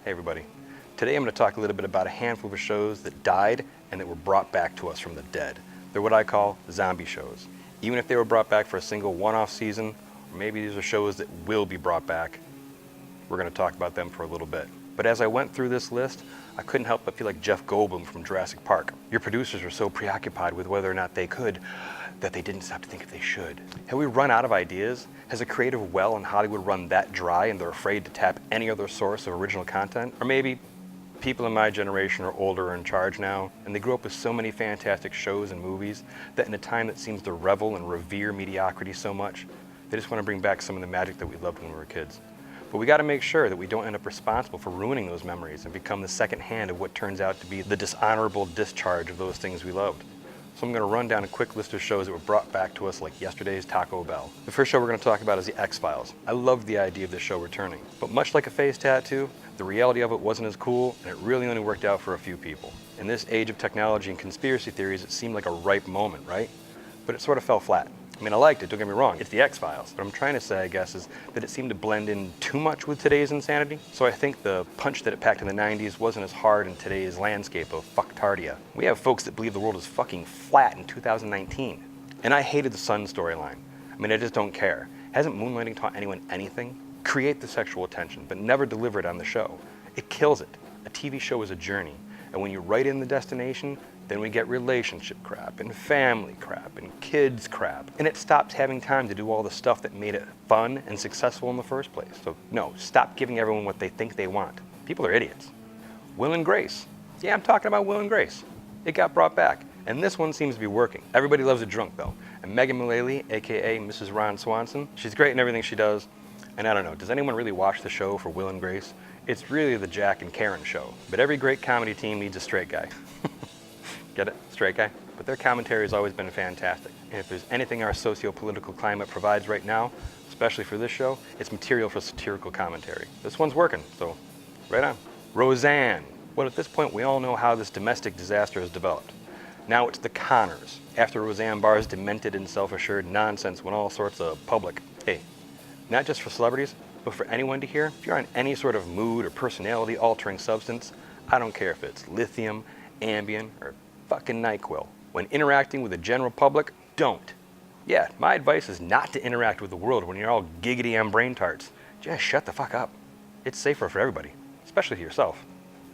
Hey everybody. Today I'm going to talk a little bit about a handful of shows that died and that were brought back to us from the dead. They're what I call zombie shows. Even if they were brought back for a single one-off season, or maybe these are shows that will be brought back, we're going to talk about them for a little bit. But as I went through this list, I couldn't help but feel like Jeff Goldblum from Jurassic Park. Your producers were so preoccupied with whether or not they could that they didn't stop to think if they should. Have we run out of ideas? Has a creative well in Hollywood run that dry and they're afraid to tap any other source of original content? Or maybe people in my generation are older or in charge now, and they grew up with so many fantastic shows and movies that in a time that seems to revel and revere mediocrity so much, they just want to bring back some of the magic that we loved when we were kids. But we got to make sure that we don't end up responsible for ruining those memories and become the second hand of what turns out to be the dishonorable discharge of those things we loved. So I'm going to run down a quick list of shows that were brought back to us like yesterday's Taco Bell. The first show we're going to talk about is The X-Files. I loved the idea of this show returning, but much like a face tattoo, the reality of it wasn't as cool, and it really only worked out for a few people. In this age of technology and conspiracy theories, it seemed like a ripe moment, right? But it sort of fell flat. I mean, I liked it, don't get me wrong, it's The X-Files. What I'm trying to say, I guess, is that it seemed to blend in too much with today's insanity. So I think the punch that it packed in the 90s wasn't as hard in today's landscape of fucktardia. We have folks that believe the world is fucking flat in 2019. And I hated the Sun storyline. I mean, I just don't care. Hasn't moonlighting taught anyone anything? Create the sexual tension, but never deliver it on the show. It kills it. A TV show is a journey. And when you write in the destination, then we get relationship crap and family crap and kids crap. And it stops having time to do all the stuff that made it fun and successful in the first place. So no, stop giving everyone what they think they want. People are idiots. Will and Grace. Yeah, I'm talking about Will and Grace. It got brought back. And this one seems to be working. Everybody loves a drunk though. And Megan Mullally, AKA Mrs. Ron Swanson, she's great in everything she does. And I don't know, does anyone really watch the show for Will and Grace? It's really the Jack and Karen show. But every great comedy team needs a straight guy. Get it? Straight guy? But their commentary has always been fantastic. And if there's anything our socio-political climate provides right now, especially for this show, it's material for satirical commentary. This one's working, so right on. Roseanne. Well, at this point, we all know how this domestic disaster has developed. Now it's the Connors. After Roseanne Barr's demented and self-assured nonsense went all sorts of public. Hey, not just for celebrities, but for anyone to hear, if you're on any sort of mood or personality altering substance, I don't care if it's lithium, Ambien, or fucking NyQuil. When interacting with the general public, don't. Yeah, my advice is not to interact with the world when you're all giggity on brain tarts. Just shut the fuck up. It's safer for everybody, especially yourself.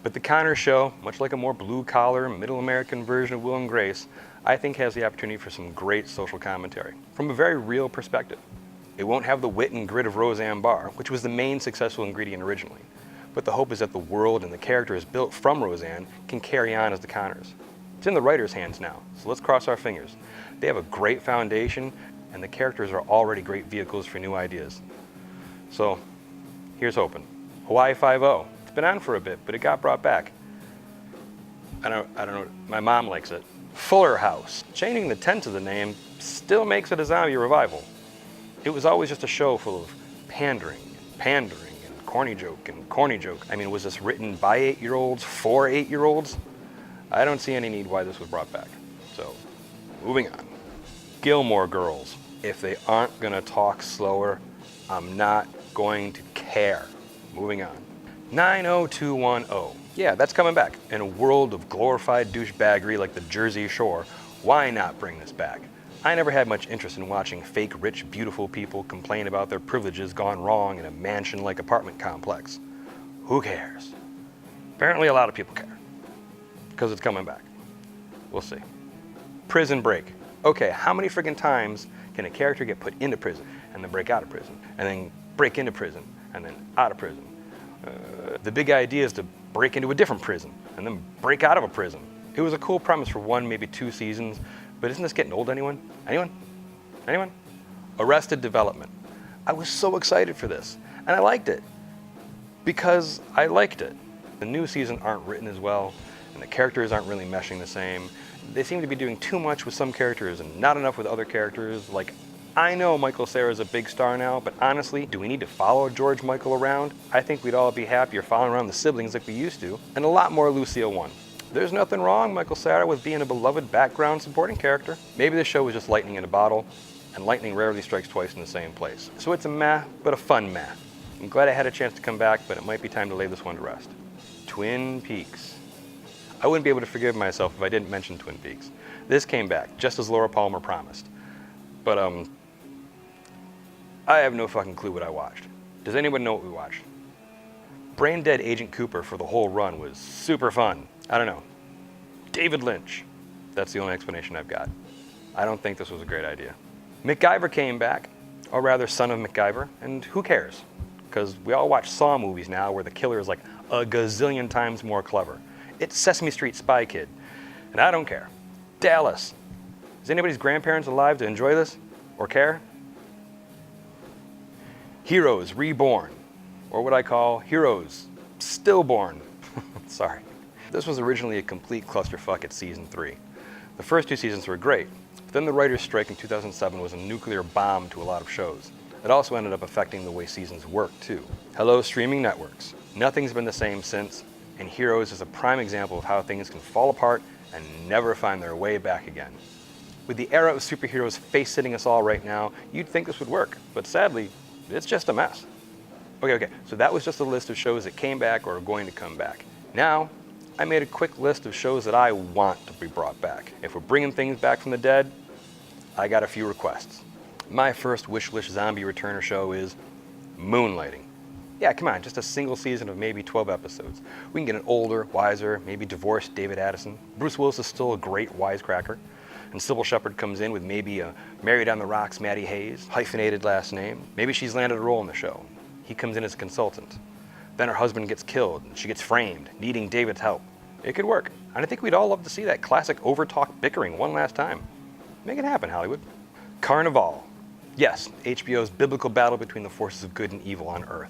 But the Connors show, much like a more blue-collar, middle American version of Will and Grace, I think has the opportunity for some great social commentary from a very real perspective. It won't have the wit and grit of Roseanne Barr, which was the main successful ingredient originally. But the hope is that the world and the characters built from Roseanne can carry on as the Connors. It's in the writer's hands now, so let's cross our fingers. They have a great foundation, and the characters are already great vehicles for new ideas. So, here's hoping. Hawaii Five-0. It's been on for a bit, but it got brought back. I don't know, my mom likes it. Fuller House. Changing the tense of the name still makes it a zombie revival. It was always just a show full of pandering, and corny joke. I mean, was this written by 8-year-olds for 8-year-olds? I don't see any need why this was brought back. So, moving on. Gilmore Girls. If they aren't gonna talk slower, I'm not going to care. Moving on. 90210. Yeah, that's coming back. In a world of glorified douchebaggery like the Jersey Shore, why not bring this back? I never had much interest in watching fake, rich, beautiful people complain about their privileges gone wrong in a mansion-like apartment complex. Who cares? Apparently a lot of people care. Because it's coming back. We'll see. Prison Break. Okay, how many friggin' times can a character get put into prison and then break out of prison and then break into prison and then out of prison? The big idea is to break into a different prison and then break out of a prison. It was a cool premise for 1, maybe 2 seasons, but isn't this getting old, anyone? Anyone? Arrested Development. I was so excited for this, and I liked it. Because I liked it. The new season aren't written as well, and the characters aren't really meshing the same. They seem to be doing too much with some characters and not enough with other characters. Like, I know Michael Cera's a big star now, but honestly, do we need to follow George Michael around? I think we'd all be happier following around the siblings like we used to, and a lot more Lucille 1. There's nothing wrong, Michael Cera, with being a beloved background supporting character. Maybe this show was just lightning in a bottle, and lightning rarely strikes twice in the same place. So it's a meh, but a fun meh. I'm glad I had a chance to come back, but it might be time to lay this one to rest. Twin Peaks. I wouldn't be able to forgive myself if I didn't mention Twin Peaks. This came back, just as Laura Palmer promised. But, I have no fucking clue what I watched. Does anyone know what we watched? Brain Dead Agent Cooper for the whole run was super fun. I don't know. David Lynch. That's the only explanation I've got. I don't think this was a great idea. MacGyver came back, or rather Son of MacGyver, and who cares? Because we all watch Saw movies now where the killer is like a gazillion times more clever. It's Sesame Street Spy Kid, and I don't care. Dallas. Is anybody's grandparents alive to enjoy this, or care? Heroes Reborn, or what I call Heroes Stillborn. Sorry. This was originally a complete clusterfuck at season 3. The first 2 seasons were great, but then the writer's strike in 2007 was a nuclear bomb to a lot of shows. It also ended up affecting the way seasons work too. Hello streaming networks. Nothing's been the same since, and Heroes is a prime example of how things can fall apart and never find their way back again. With the era of superheroes face-sitting us all right now, you'd think this would work, but sadly, it's just a mess. Okay, so that was just a list of shows that came back or are going to come back. Now, I made a quick list of shows that I want to be brought back. If we're bringing things back from the dead, I got a few requests. My first wish list zombie returner show is Moonlighting. Yeah, come on, just a single season of maybe 12 episodes. We can get an older, wiser, maybe divorced David Addison. Bruce Willis is still a great wisecracker. And Sybil Shepherd comes in with maybe a Married on the Rocks Maddie Hayes, hyphenated last name. Maybe she's landed a role in the show. He comes in as a consultant. Then her husband gets killed and she gets framed, needing David's help. It could work. And I think we'd all love to see that classic overtalk bickering one last time. Make it happen, Hollywood. Carnival. Yes, HBO's biblical battle between the forces of good and evil on Earth.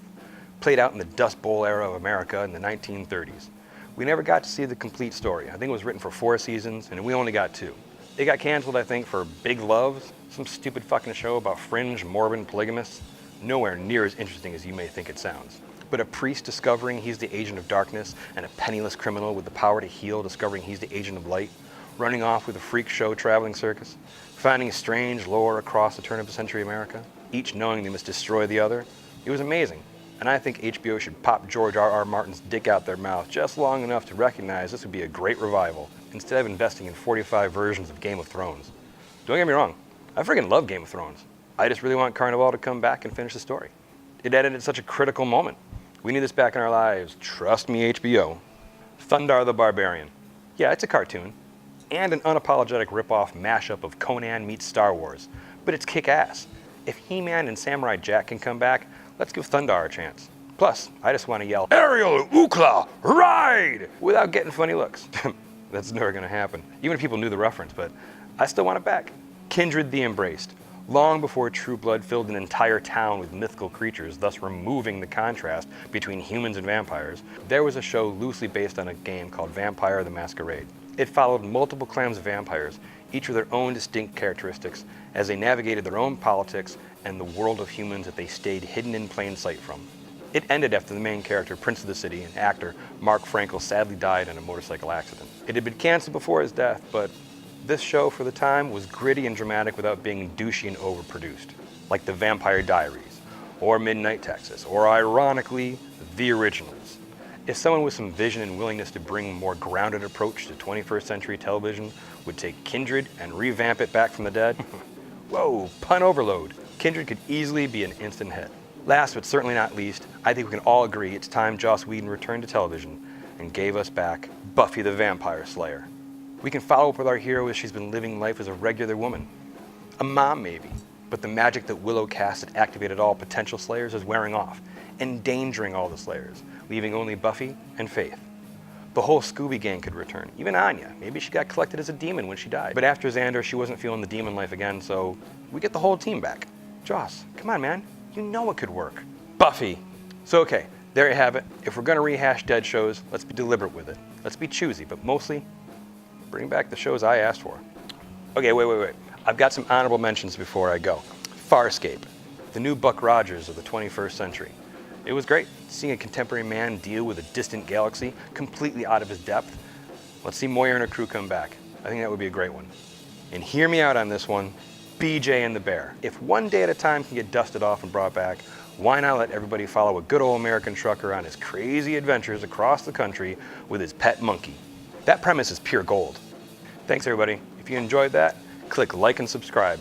Played out in the Dust Bowl era of America in the 1930s. We never got to see the complete story. I think it was written for 4 seasons and we only got 2. It got canceled, I think, for Big Love, some stupid fucking show about fringe, morbid polygamists. Nowhere near as interesting as you may think it sounds. But a priest discovering he's the agent of darkness, and a penniless criminal with the power to heal discovering he's the agent of light, running off with a freak show traveling circus, finding strange lore across the turn of the century America, each knowing they must destroy the other. It was amazing. And I think HBO should pop George R.R. Martin's dick out their mouth just long enough to recognize this would be a great revival, instead of investing in 45 versions of Game of Thrones. Don't get me wrong, I freaking love Game of Thrones. I just really want Carnival to come back and finish the story. It ended at such a critical moment. We need this back in our lives. Trust me, HBO. Thundar the Barbarian. Yeah, it's a cartoon, and an unapologetic ripoff mashup of Conan meets Star Wars, but it's kick-ass. If He-Man and Samurai Jack can come back, let's give Thundar a chance. Plus, I just want to yell, Ariel, Ookla, ride! Without getting funny looks. That's never gonna happen. Even if people knew the reference, but I still want it back. Kindred the Embraced. Long before True Blood filled an entire town with mythical creatures, thus removing the contrast between humans and vampires, there was a show loosely based on a game called Vampire the Masquerade. It followed multiple clans of vampires, each with their own distinct characteristics, as they navigated their own politics and the world of humans that they stayed hidden in plain sight from. It ended after the main character, Prince of the City, and actor Mark Frankel sadly died in a motorcycle accident. It had been canceled before his death, but this show for the time was gritty and dramatic without being douchey and overproduced, like The Vampire Diaries, or Midnight Texas, or ironically, The Originals. If someone with some vision and willingness to bring a more grounded approach to 21st century television would take Kindred and revamp it back from the dead, whoa, pun overload. Kindred could easily be an instant hit. Last but certainly not least, I think we can all agree it's time Joss Whedon returned to television and gave us back Buffy the Vampire Slayer. We can follow up with our hero as she's been living life as a regular woman. A mom maybe, but the magic that Willow cast that activated all potential Slayers is wearing off, endangering all the Slayers, leaving only Buffy and Faith. The whole Scooby gang could return, even Anya. Maybe she got collected as a demon when she died. But after Xander, she wasn't feeling the demon life again, so we get the whole team back. Joss, come on man, you know it could work. Buffy. So okay, there you have it. If we're gonna rehash dead shows, let's be deliberate with it. Let's be choosy, but mostly, bring back the shows I asked for. Okay, wait. I've got some honorable mentions before I go. Farscape, the new Buck Rogers of the 21st century. It was great, seeing a contemporary man deal with a distant galaxy, completely out of his depth. Let's see Moyer and her crew come back. I think that would be a great one. And hear me out on this one, BJ and the Bear. If One Day at a Time can get dusted off and brought back, why not let everybody follow a good old American trucker on his crazy adventures across the country with his pet monkey? That premise is pure gold. Thanks everybody. If you enjoyed that, click like and subscribe.